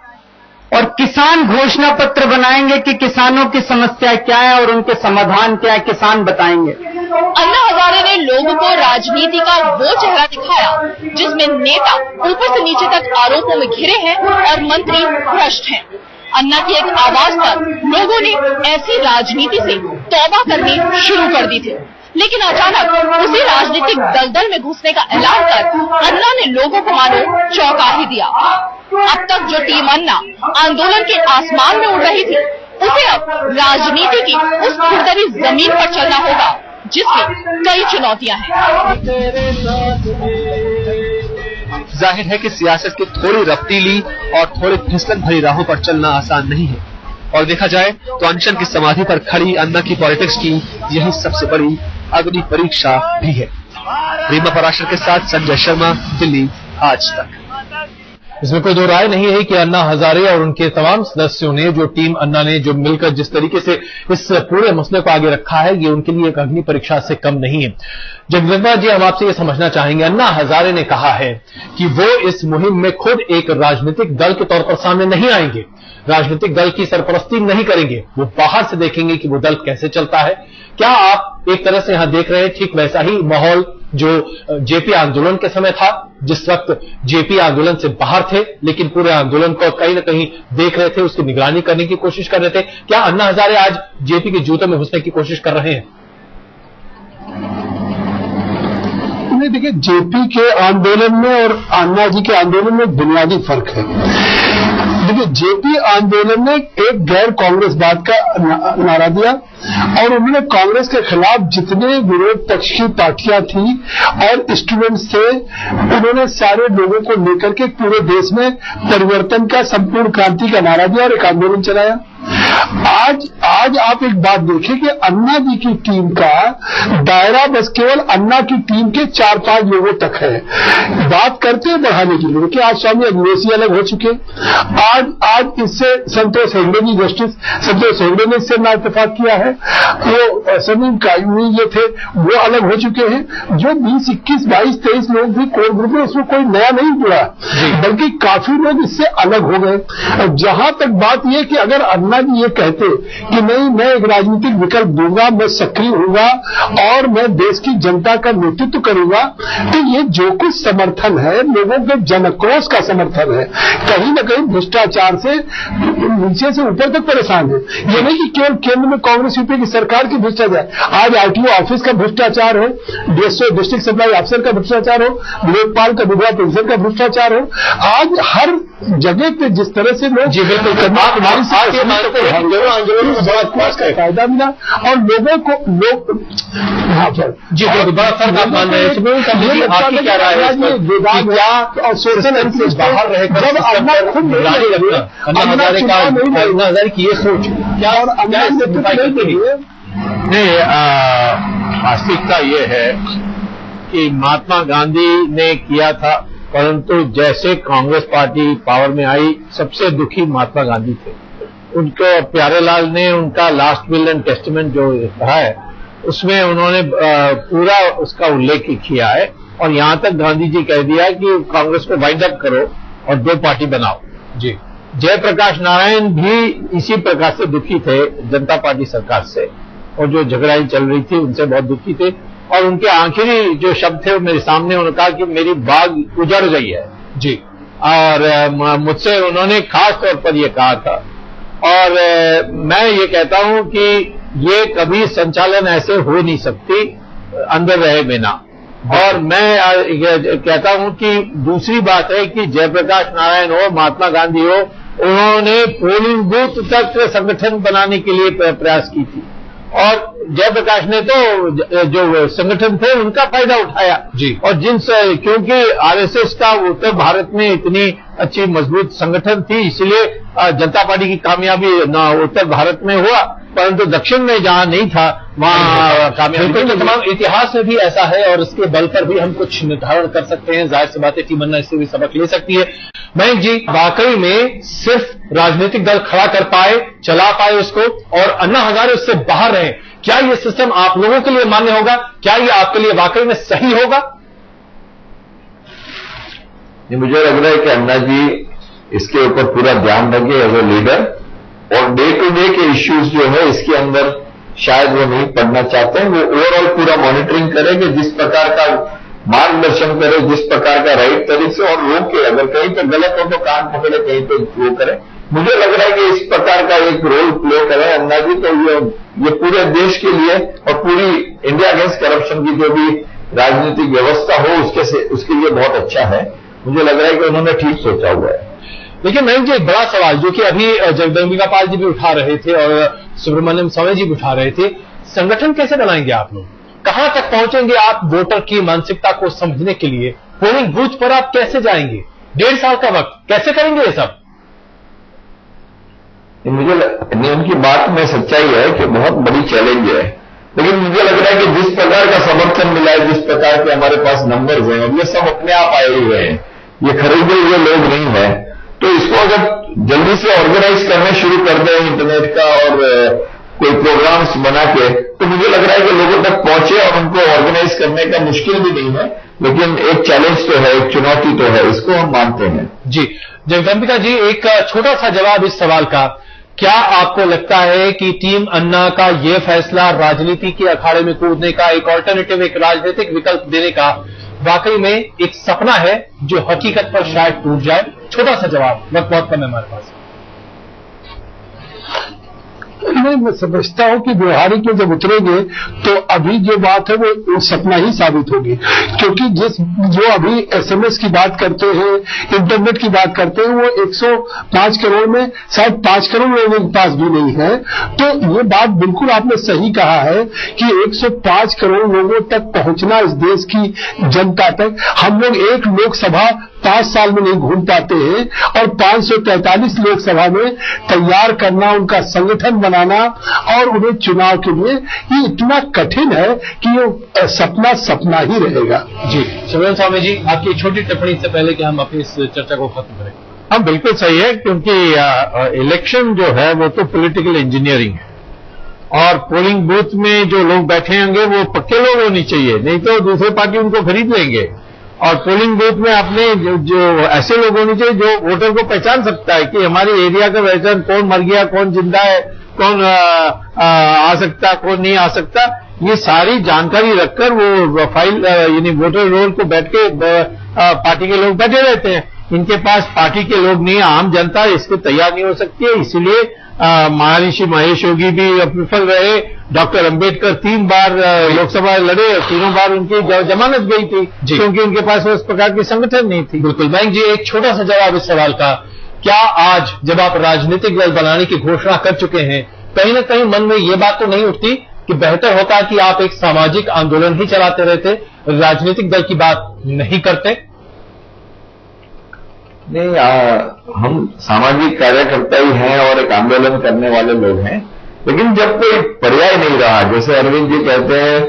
और किसान घोषणा पत्र बनाएंगे कि किसानों की समस्याएं क्या है और उनके समाधान क्या है, किसान बताएंगे। अन्ना हजारे ने लोगों को राजनीति का वो चेहरा दिखाया जिसमें नेता ऊपर से नीचे तक आरोपों में घिरे हैं और मंत्री भ्रष्ट हैं। अन्ना की एक आवाज पर लोगों ने ऐसी राजनीति से तौबा करनी शुरू कर दी थी, लेकिन अचानक उसी राजनीतिक दलदल में घुसने का ऐलान कर अन्ना ने लोगों को मानो चौंका ही दिया। अब तक जो टीम अन्ना आंदोलन के आसमान में उड़ रही थी, उसे अब राजनीति की उस खुरदरी जमीन पर चलना होगा जिसमें कई चुनौतियां हैं। जाहिर है कि सियासत की थोड़ी रफ्तीली और थोड़ी फिसलन भरी राहों पर चलना आसान नहीं है, और देखा जाए तो अनशन की समाधि पर खड़ी अन्ना की पॉलिटिक्स की यही सबसे बड़ी अग्नि परीक्षा भी है। रीमा पराशर के साथ संजय शर्मा, दिल्ली आज तक। इसमें कोई दो राय नहीं है कि अन्ना हजारे और उनके तमाम सदस्यों ने, जो टीम अन्ना ने जो मिलकर जिस तरीके से इस पूरे मसले को आगे रखा है, ये उनके लिए एक अग्नि परीक्षा से कम नहीं है। जगदम्बा जी, हम आपसे ये समझना चाहेंगे, अन्ना हजारे ने कहा है कि वो इस मुहिम में खुद एक राजनीतिक दल के तौर पर सामने नहीं आएंगे, राजनीतिक दल की सरपरस्ती नहीं करेंगे, वो बाहर से देखेंगे कि वो दल कैसे चलता है। क्या आप एक तरह से यहां देख रहे हैं ठीक वैसा ही माहौल जो जेपी आंदोलन के समय था, जिस वक्त जेपी आंदोलन से बाहर थे लेकिन पूरे आंदोलन को कहीं न कहीं देख रहे थे, उसकी निगरानी करने की कोशिश कर रहे थे? क्या अन्ना हजारे आज जेपी के जूतों में घुसने की कोशिश कर रहे हैं? नहीं, देखिए, जेपी के आंदोलन में और अन्ना जी के आंदोलन में बुनियादी फर्क है। देखिए, जेपी आंदोलन ने एक गैर कांग्रेसवाद का नारा दिया और उन्होंने कांग्रेस के खिलाफ जितने विरोध पक्ष की पार्टियां थी और स्टूडेंट्स थे, उन्होंने सारे लोगों को लेकर के पूरे देश में परिवर्तन का, संपूर्ण क्रांति का नारा दिया और एक आंदोलन चलाया। आज आप एक बात देखें कि अन्ना जी की टीम का दायरा बस केवल अन्ना की टीम के 4-5 लोगों तक है। बात करते हैं बढ़ाने की लोग कि आज स्वामी अग्निवेशी अलग हो चुके, आज इससे संतोष हेगड़े जी, जस्टिस संतोष हेगड़े ने इससे ना इत्तेफाक किया है, वो समीम कायमी जो थे वो अलग हो चुके हैं। जो 20, 21, 22, 23 लोग भी कोर ग्रुप में, उसमें कोई नया नहीं जुड़ा, बल्कि काफी लोग इससे अलग हो गए। जहां तक बात यह कि अगर अन्ना जी ये कहते कि नहीं, मैं एक राजनीतिक विकल्प दूंगा, मैं सक्रिय होऊंगा और मैं देश की जनता का नेतृत्व करूंगा, तो ये जो कुछ समर्थन है, लोगों के जनक्रोश का समर्थन है, कहीं न कहीं भ्रष्टाचार से नीचे से ऊपर तक परेशान है। ये नहीं कि केवल केंद्र में कांग्रेस यूपी की सरकार की भ्रष्टाचार, आज आरटीओ ऑफिस का भ्रष्टाचार हो, डीएसओ डिस्ट्रिक्ट सप्लाई ऑफिसर का भ्रष्टाचार हो, लोकपाल का विधवा पेंशन का भर्ष्टाचार हो, आज हर जगह पे जिस तरह से लोग आंदोलन में बड़ा फायदा मिला और लोगों को क्या राय है और सोशल से बाहर रहकर जब अन्ना खुद हजारे की ये सोच क्या और नहीं, वास्तविकता ये है कि महात्मा गांधी ने किया था, परंतु जैसे कांग्रेस पार्टी पावर में आई, सबसे दुखी महात्मा गांधी थे। उनको प्यारेलाल ने उनका लास्ट विल एंड टेस्टामेंट जो कहा है, उसमें उन्होंने पूरा उसका उल्लेख किया है और यहां तक गांधी जी कह दिया कि कांग्रेस को वाइंड अप करो और 2 पार्टी बनाओ। जी, जयप्रकाश नारायण भी इसी प्रकार से दुखी थे जनता पार्टी सरकार से, और जो झगड़ाई चल रही थी उनसे बहुत दुखी थे। और उनके आखिरी जो शब्द थे वो मेरे सामने, उन्होंने कहा कि मेरी बाग उजड़ गई है। जी, और मुझसे उन्होंने खास तौर पर यह कहा था और मैं ये कहता हूं कि ये कभी संचालन ऐसे हो नहीं सकती अंदर रहे बिना। और मैं कहता हूं कि दूसरी बात है कि जयप्रकाश नारायण हो, महात्मा गांधी हो, उन्होंने पोलिंग बूथ तक संगठन बनाने के लिए प्रयास की थी और जयप्रकाश ने तो जो संगठन थे उनका फायदा उठाया जी। और क्योंकि आरएसएस का उत्तर भारत में इतनी अच्छी मजबूत संगठन थी, इसलिए जनता पार्टी की कामयाबी उत्तर भारत में हुआ, परंतु दक्षिण में जहां नहीं था वहां कामयाबी। तो तमाम इतिहास में भी ऐसा है और इसके बल पर भी हम कुछ निर्धारण कर सकते हैं। जाहिर सी बात है टीम अन्ना इससे भी सबक ले सकती है। मयंक जी, वाकई में सिर्फ राजनीतिक दल खड़ा कर पाए, चला पाए उसको, और अन्ना हजारे उससे बाहर रहे, क्या ये सिस्टम आप लोगों के लिए मान्य होगा? क्या ये आपके लिए वाकई में सही होगा? मुझे लग रहा है कि अन्ना जी इसके ऊपर पूरा ध्यान रखें एज ए लीडर, और डे टू डे के इश्यूज जो है इसके अंदर शायद वो नहीं पढ़ना चाहते हैं। वो ओवरऑल पूरा मॉनिटरिंग करें कि जिस प्रकार का मार्गदर्शन करे, जिस प्रकार का राइट तरीके से, और रोके, अगर कहीं पे गलत हो तो कान पकड़े, कहीं पे वो करे। मुझे लग रहा है कि इस प्रकार का एक रोल प्ले करें अन्ना जी, तो ये पूरे देश के लिए और पूरी इंडिया अगेंस्ट करप्शन की जो भी राजनीतिक व्यवस्था हो उसके लिए बहुत अच्छा है। मुझे लग रहा है कि उन्होंने ठीक सोचा हुआ है। लेकिन मयंक जी, एक बड़ा सवाल जो कि अभी जगदम्बिका पाल जी भी उठा रहे थे और सुब्रमण्यम स्वामी जी भी उठा रहे थे, संगठन कैसे बनाएंगे आप लोग? कहां तक पहुंचेंगे आप वोटर की मानसिकता को समझने के लिए? पोलिंग बूथ पर आप कैसे जाएंगे? 1.5 साल का वक्त, कैसे करेंगे ये सब? उनकी बात में सच्चाई है कि बहुत बड़ी चैलेंज है, लेकिन मुझे लग रहा है कि जिस प्रकार का समर्थन मिला है, जिस प्रकार के हमारे पास नंबर्स हैं, ये सब अपने आप आए हुए हैं, ये खरीदे हुए लोग नहीं है। तो इसको अगर जल्दी से ऑर्गेनाइज करना शुरू कर दें इंटरनेट का और कोई प्रोग्राम्स बना के, तो मुझे लग रहा है कि लोगों तक पहुंचे और उनको ऑर्गेनाइज करने का मुश्किल भी नहीं है, लेकिन एक चैलेंज तो है, एक चुनौती तो है, इसको हम मानते हैं। जी जगदम्बिका जी, एक छोटा सा जवाब इस सवाल का, क्या आपको लगता है कि टीम अन्ना का यह फैसला राजनीति के अखाड़े में कूदने का, एक ऑल्टरनेटिव, एक राजनीतिक विकल्प देने का वाकई में एक सपना है जो हकीकत पर शायद टूट जाए? छोटा सा जवाब, वक्त बहुत कम है हमारे पास। नहीं, मैं समझता हूं कि व्यवहारिक में जब उतरेंगे तो अभी जो बात है वो सपना ही साबित होगी, क्योंकि जो अभी एसएमएस की बात करते हैं, इंटरनेट की बात करते हैं, वो 105 करोड़ में शायद 5 करोड़ लोगों के पास भी नहीं है। तो ये बात बिल्कुल आपने सही कहा है कि 105 करोड़ लोगों तक पहुंचना, इस देश की जनता तक, हम लोग एक लोकसभा 5 साल में नहीं घूम पाते हैं, और 543 लोकसभा में तैयार करना, उनका संगठन बनाना और उन्हें चुनाव के लिए, ये इतना कठिन है कि ये सपना ही रहेगा। जी सुब्रमण्यम स्वामी जी, आपकी छोटी टिप्पणी से पहले कि हम अपनी इस चर्चा को खत्म करें। हाँ, बिल्कुल सही है, क्योंकि इलेक्शन जो है वो तो पॉलिटिकल इंजीनियरिंग है, और पोलिंग बूथ में जो लोग बैठे होंगे वो पक्के लोग होने चाहिए, नहीं तो दूसरे पार्टी उनको खरीद लेंगे। और पोलिंग बूथ में आपने जो ऐसे लोग होने चाहिए जो वोटर को पहचान सकता है कि हमारे एरिया का पहचान, कौन मर गया, कौन जिंदा है, कौन आ सकता, कौन नहीं आ सकता, ये सारी जानकारी रखकर वो फाइल यानी वोटर रोल को बैठ के पार्टी के लोग बैठे रहते हैं। इनके पास पार्टी के लोग नहीं, आम जनता इसके तैयार नहीं हो सकती है। इसीलिए महर्षि महेश योगी भी विफल रहे, डॉक्टर अंबेडकर 3 बार लोकसभा लड़े, तीनों बार उनकी जमानत गई थी क्योंकि उनके पास उस प्रकार की संगठन नहीं थी। बिल्कुल मयंक जी, एक छोटा सा जवाब इस सवाल का, क्या आज जब आप राजनीतिक दल बनाने की घोषणा कर चुके हैं, कहीं ना कहीं मन में ये बात तो नहीं उठती कि बेहतर होता कि आप एक सामाजिक आंदोलन ही चलाते रहते, राजनीतिक दल की बात नहीं करते? नहीं, हम सामाजिक कार्यकर्ता ही हैं और एक आंदोलन करने वाले लोग हैं, लेकिन जब कोई पर्याय नहीं रहा, जैसे अरविंद जी कहते हैं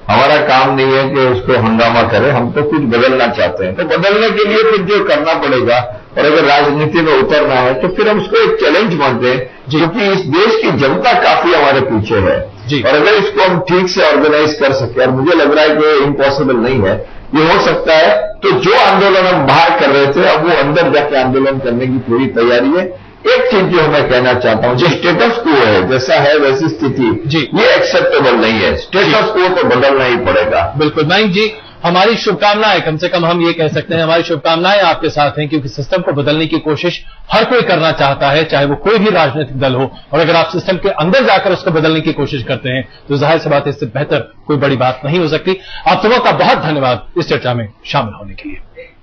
हमारा काम नहीं है कि उसको हंगामा करें, हम तो कुछ बदलना चाहते हैं, तो बदलने के लिए फिर जो करना पड़ेगा, और अगर राजनीति में उतरना है तो फिर हम उसको एक चैलेंज मानते हैं, क्योंकि इस देश की जनता काफी हमारे पीछे है, और अगर इसको हम ठीक से ऑर्गेनाइज कर सके, और मुझे लग रहा है कि इम्पॉसिबल नहीं है, ये हो सकता है, तो जो आंदोलन हम बाहर कर रहे थे अब वो अंदर जाके आंदोलन करने की पूरी तैयारी है। एक चीज जो मैं कहना चाहता हूं, जो स्टेटस को है, जैसा है वैसी स्थिति, ये एक्सेप्टेबल नहीं है, स्टेटस को तो बदलना ही पड़ेगा। बिल्कुल मयंक जी, हमारी शुभकामनाएं, कम से कम हम ये कह सकते हैं, हमारी शुभकामनाएं आपके साथ हैं, क्योंकि सिस्टम को बदलने की कोशिश हर कोई करना चाहता है, चाहे वो कोई भी राजनीतिक दल हो। और अगर आप सिस्टम के अंदर जाकर उसको बदलने की कोशिश करते हैं तो जाहिर सी बात है, इससे बेहतर कोई बड़ी बात नहीं हो सकती। आप सबों का बहुत धन्यवाद इस चर्चा में शामिल होने के लिए।